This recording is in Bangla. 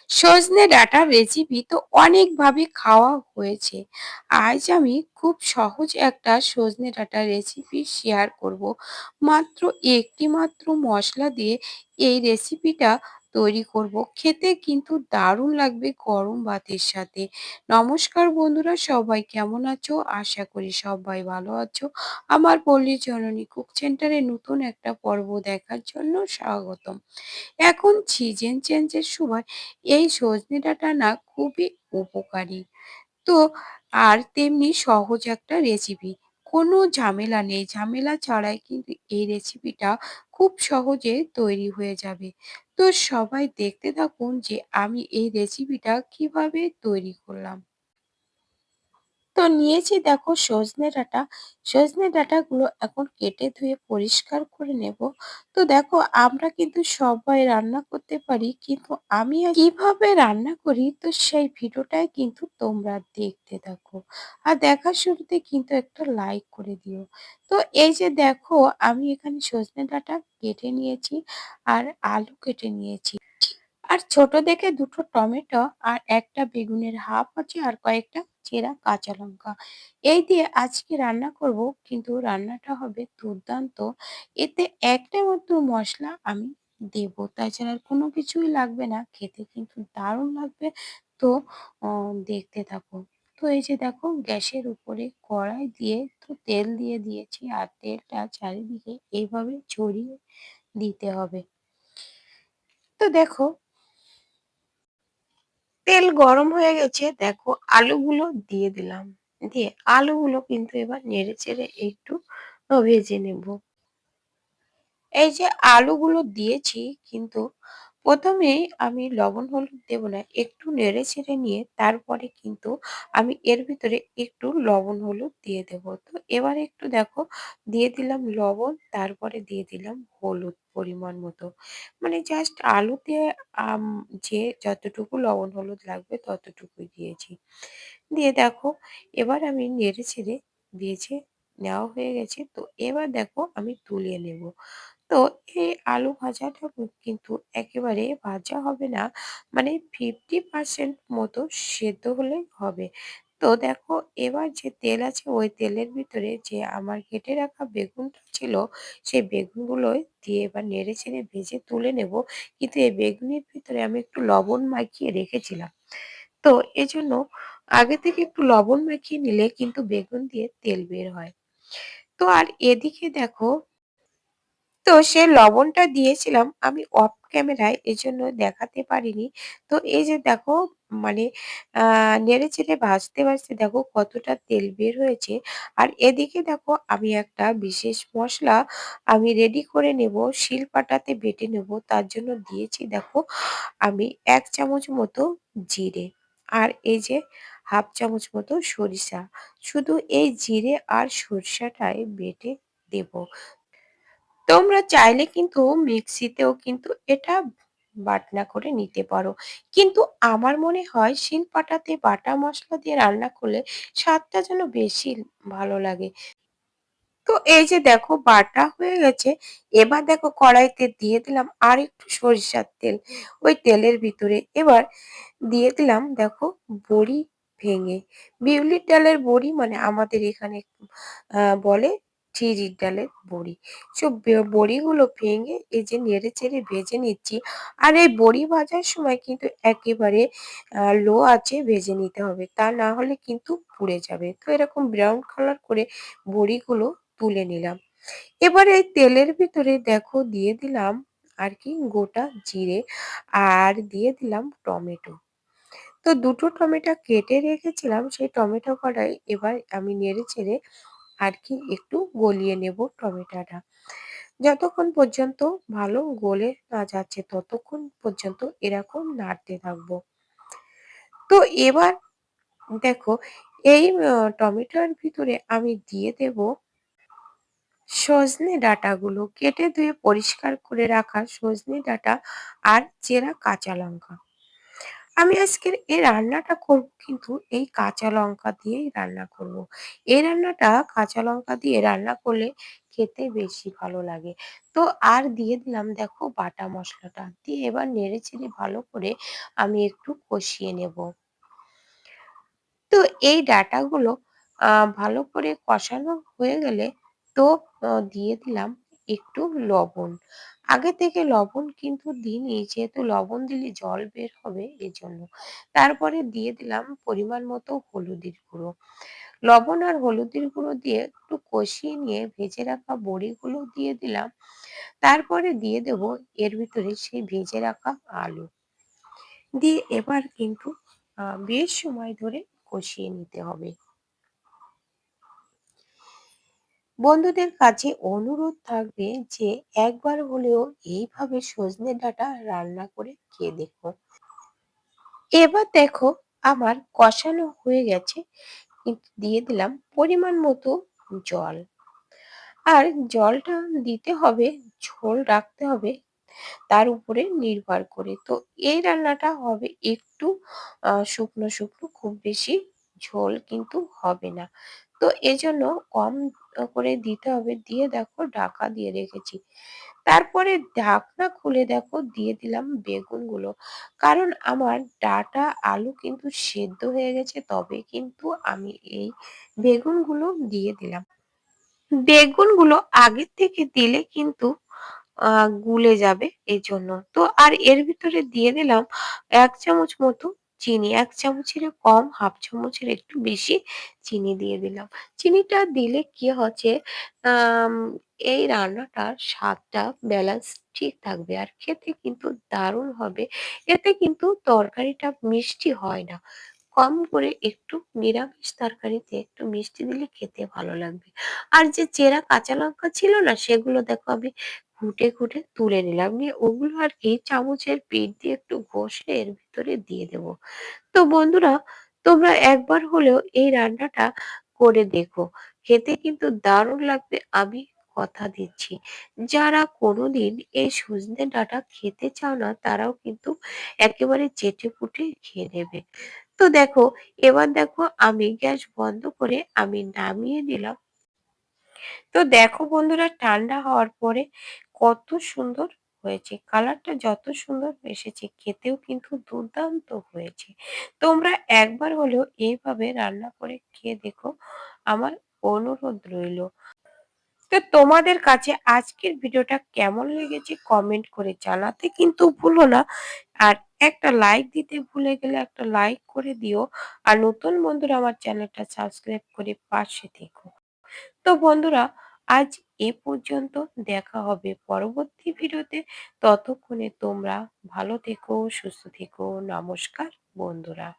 সজনে ডাঁটার রেসিপি তো অনেকভাবে খাওয়া হয়েছে। আজ আমি খুব সহজ একটা সজনে ডাঁটার রেসিপি শেয়ার করব। মাত্র একটি মাত্র মশলা দিয়ে এই রেসিপিটা তৈরি করব। খেতে কিন্তু দারুণ লাগবে গরম ভাতের সাথে। নমস্কার বন্ধুরা, সবাই কেমন আছো? আশা করি সবাই ভালো আছো। আমার পল্লীর জননী কুক সেন্টারে নতুন একটা পর্ব দেখার জন্য স্বাগতম। এখন সিজন চেঞ্জের সময় এই সজনে ডাঁটা না খুবই উপকারী। তো আর তেমনি সহজ একটা রেসিপি। কোনো ঝামেলা নেই। ঝামেলা ছাড়াই কিন্তু এই রেসিপিটা খুব সহজে তৈরি হয়ে যাবে। তো সবাই দেখতে থাকুন যে আমি এই রেসিপিটা কিভাবে তৈরি করলাম। তো নিয়েছি দেখো সজনে ডাঁটা। সজনে ডাঁটাগুলো এখন কেটে ধুয়ে পরিষ্কার করে নেব। তো দেখো আমরা কিন্তু সবাই রান্না করতে পারি, কিন্তু আমি কিভাবে রান্না করি তো সেই ভিডিওটাই কিন্তু তোমরা দেখতে থাকো। আর দেখার শুরুতে কিন্তু একটা লাইক করে দিও। তো এই যে দেখো আমি এখানে সজনে ডাঁটা কেটে নিয়েছি আর আলু কেটে নিয়েছি। আর ছোট দেখে দুটো টমেটো আর একটা বেগুনের হাফ আছে আর কয়েকটা চেরা কাঁচা লঙ্কা। এই দিয়ে আজকে রান্না করব, কিন্তু রান্নাটা হবে দুর্দান্ত। এতে একটা মাত্র মশলা আমি দেব, তাছাড়া আর কোনো কিছুই লাগবে না, খেতে কিন্তু দারুণ লাগবে। তো দেখতে থাকো। তো এই যে দেখো গ্যাসের উপরে কড়াই দিয়ে তো তেল দিয়ে দিয়েছি, আর তেলটা চারিদিকে এইভাবে ছড়িয়ে দিতে হবে। তো দেখো তেল গরম হয়ে গেছে, দেখো আলুগুলো দিয়ে দিলাম। দিয়ে আলুগুলো কিন্তু এবার নেড়ে চেড়ে একটু ভেজে নেব। এই যে আলুগুলো দিয়েছি, কিন্তু প্রথমেই আমি লবণ হলুদ দেব না, একটু নেড়ে চেড়ে নিয়ে তারপরে কিন্তু আমি এর ভিতরে একটু লবণ হলুদ দিয়ে দেব। তো এবার একটু দেখো দিয়ে দিলাম লবণ, তারপরে দিয়ে দিলাম হলুদ পরিমাণ মতো। মানে জাস্ট আলুতে আম যে যতটুকু লবণ হলুদ লাগবে ততটুকুই দিয়েছি। দিয়ে দেখো এবার আমি নেড়ে চেড়ে ভেজে নেওয়া হয়ে গেছে। তো এবার দেখো আমি তুলে নেব। তো এই আলু ভাজাটা কিন্তু একেবারে ভাজা হবে না, মানে 50% মতো সেদ্ধ হলেই হবে। তো দেখো এবার যে তেল আছে ওই তেলের ভিতরে যে আমার কেটে রাখা বেগুনটা ছিল সেই বেগুনগুলো দিয়ে এবার নেড়ে চেড়ে ভেজে তুলে নেব। কিন্তু এই বেগুনের ভিতরে আমি একটু লবণ মাখিয়ে রেখেছিলাম। তো এজন্য আগে থেকে একটু লবণ মাখিয়ে নিলে কিন্তু বেগুন দিয়ে তেল বের হয়। তো আর এদিকে দেখো, তো সে লবণটা দিয়েছিলাম আমি অফ ক্যামেরায়, এজন্য দেখাতে পারিনি। তো এই যে দেখো মানে নেড়েচেড়ে ভাজতে দেখো কতটা তেল বের হয়েছে। আর এদিকে দেখো আমি একটা বিশেষ মসলা আমি রেডি করে নেব, শিলপাটাতে বেটে নেব। তার জন্য দিয়েছি দেখো আমি ১ চামচ মতো জিরে, আর এই যে হাফ চামচ মতো সরিষা। শুধু এই জিরে আর সরিষাটাই বেটে দেব। তোমরা চাইলে কিন্তু মিক্সিতেও কিন্তু এটা বাটনা করে নিতে পারো। কিন্তু আমার মনে হয় শিলপাটাতে বাটা মসলা দিয়ে রান্না করলে স্বাদটা যেন বেশি ভালো লাগে। তো এই যে দেখো বাটা হয়ে গেছে। এবার দেখো কড়াইতে দিয়ে দিলাম আর একটু সরিষার তেল। ওই তেলের ভিতরে এবার দিয়ে দিলাম দেখো বড়ি ভেঙে। বিউলির ডালের বড়ি, মানে আমাদের এখানে বলে চিড়ির ডালের বড়ি। সব বড়িগুলো ভেঙে এই যে নেড়ে চেড়ে ভেজে নিচ্ছি। আর এই বড়ি ভাজার সময় কিন্তু একেবারে লো আঁচে ভেজে নিতে হবে, তা না হলে কিন্তু পুড়ে যাবে। তো এরকম ব্রাউন কালার করে বড়িগুলো তুলে নিলাম। এবার এই তেলের ভিতরে দেখো দিয়ে দিলাম আর কি গোটা জিরে, আর দিয়ে দিলাম টমেটো। তো দুটো টমেটো কেটে রেখেছিলাম, সেই টমেটো কড়াই এবার আমি নেড়ে চেড়ে আর কি একটু গলিয়ে নেব টমেটোটা। যতক্ষণ পর্যন্ত ভালো গলে না যাচ্ছে ততক্ষণ পর্যন্ত এরকম নাড়তে থাকবো। তো এবার দেখো এই টমেটোর ভিতরে আমি দিয়ে দেব সজনে ডাঁটাগুলো, কেটে ধুয়ে পরিষ্কার করে রাখা সজনে ডাঁটা আর চেরা কাঁচা লঙ্কা। আমি আজকের এই রান্নাটা করব কিন্তু এই কাঁচা লঙ্কা দিয়েই রান্না করব। এই রান্নাটা কাঁচা লঙ্কা দিয়ে রান্না করলে খেতে বেশি ভালো লাগে। তো আর দিয়ে দিলাম দেখো বাটা মসলাটা। দিয়ে এবার নেড়েচেড়ে ভালো করে আমি একটু কষিয়ে নেব। তো এই ডাঁটাগুলো ভালো করে কষানো হয়ে গেলে তো দিয়ে দিলাম একটু লবণ। আগে থেকে লবণ কিন্তু দিইনি যেহেতু লবণ দিলে জল বের হবে এজন্য। তারপরে দিয়ে দিলাম পরিমাণ মতো হলুদের গুঁড়ো। লবণ আর হলুদের গুঁড়ো দিয়ে একটু কষিয়ে নিয়ে ভেজে রাখা বড়িগুলো দিয়ে দিলাম। তারপরে দিয়ে দেব এর ভিতরে সেই ভেজে রাখা আলু। দিয়ে এবার কিন্তু বেশ সময় ধরে কষিয়ে নিতে হবে। বন্ধুদের কাছে অনুরোধ থাকবে যে একবার হলেও এইভাবে সজনে ডাঁটা রান্না করে খেয়ে দেখো। এবার দেখো আমার কষানো হয়ে গেছে, কিন্তু দিয়ে দিলাম পরিমাণ মতো জল। আর জলটা দিতে হবে, ঝোল রাখতে হবে তার উপরে নির্ভর করে। তো এই রান্নাটা হবে একটু শুকনো শুকনো, খুব বেশি ঝোল কিন্তু হবে না। তো এজন্য কম করে দিতে হবে। দিয়ে দেখো ঢাকা দিয়ে রেখেছি। তারপরে ঢাকনা খুলে দেখো দিয়ে দিলাম বেগুনগুলো। কারণ আমার ডাঁটা আলু কিন্তু সেদ্ধ হয়ে গেছে, তবে কিন্তু আমি এই বেগুনগুলো দিয়ে দিলাম। বেগুনগুলো আগের থেকে দিলে কিন্তু গুলে যাবে এজন্য। তো আর এর ভিতরে দিয়ে দিলাম ১ চামচ মতো চিনি। ১ চামচেরও কম, ১/২ চামচের একটু বেশি চিনি দিয়ে দিলাম। চিনিটা দিলে কি হচ্ছে, আম এই রান্নাটার স্বাদটা ব্যালেন্স ঠিক থাকবে আর খেতে কিন্তু দারুণ হবে। এতে কিন্তু তরকারিটা মিষ্টি হয় না। কম করে একটু নিরামিষ তরকারিতে একটু মিষ্টি দিলে খেতে ভালো লাগবে। আর যে চেরা কাঁচা লঙ্কা ছিল না, সেগুলো দেখো আমি খুঁটে তুলে নিলাম। নিয়ে ওগুলো আর কি চামচের পিঠ দিয়ে একটু ঘষে এর ভিতরে দিয়ে দেব। তো বন্ধুরা, তোমরা একবার হলেও এই রান্নাটা করে দেখো। খেতে কিন্তু দারুণ লাগবে, আমি কথা দিচ্ছি। যারা কোনোদিন এই সজনে ডাঁটা খেতে চাও না তারাও কিন্তু একেবারে চেটেপুটে খেয়ে নেবে। তো দেখো, এবার দেখো আমি গ্যাস বন্ধ করে আমি নামিয়ে নিলাম। তো দেখো বন্ধুরা, ঠান্ডা হওয়ার পরে কত সুন্দর হয়েছে। কালারটা যত সুন্দর এসেছে, খেতেও কিন্তু দুর্দান্ত হয়েছে। তোমরা একবার হলেও এইভাবে রান্না করে খেয়ে দেখো, আমার অনুরোধ রইল। তো তোমাদের কাছে আজকের ভিডিওটা কেমন লেগেছে কমেন্ট করে জানাতে কিন্তু ভুলো না। আর একটা লাইক দিতে ভুলে গেলে একটা লাইক করে দিও। আর নতুন বন্ধুরা আমার চ্যানেলটা সাবস্ক্রাইব করে পাশে থেকো। তো বন্ধুরা, আজ এ পর্যন্ত। দেখা হবে পরবর্তী ভিডিওতে। ততক্ষণে তোমরা ভালো থেকো, সুস্থ থেকো। নমস্কার বন্ধুরা।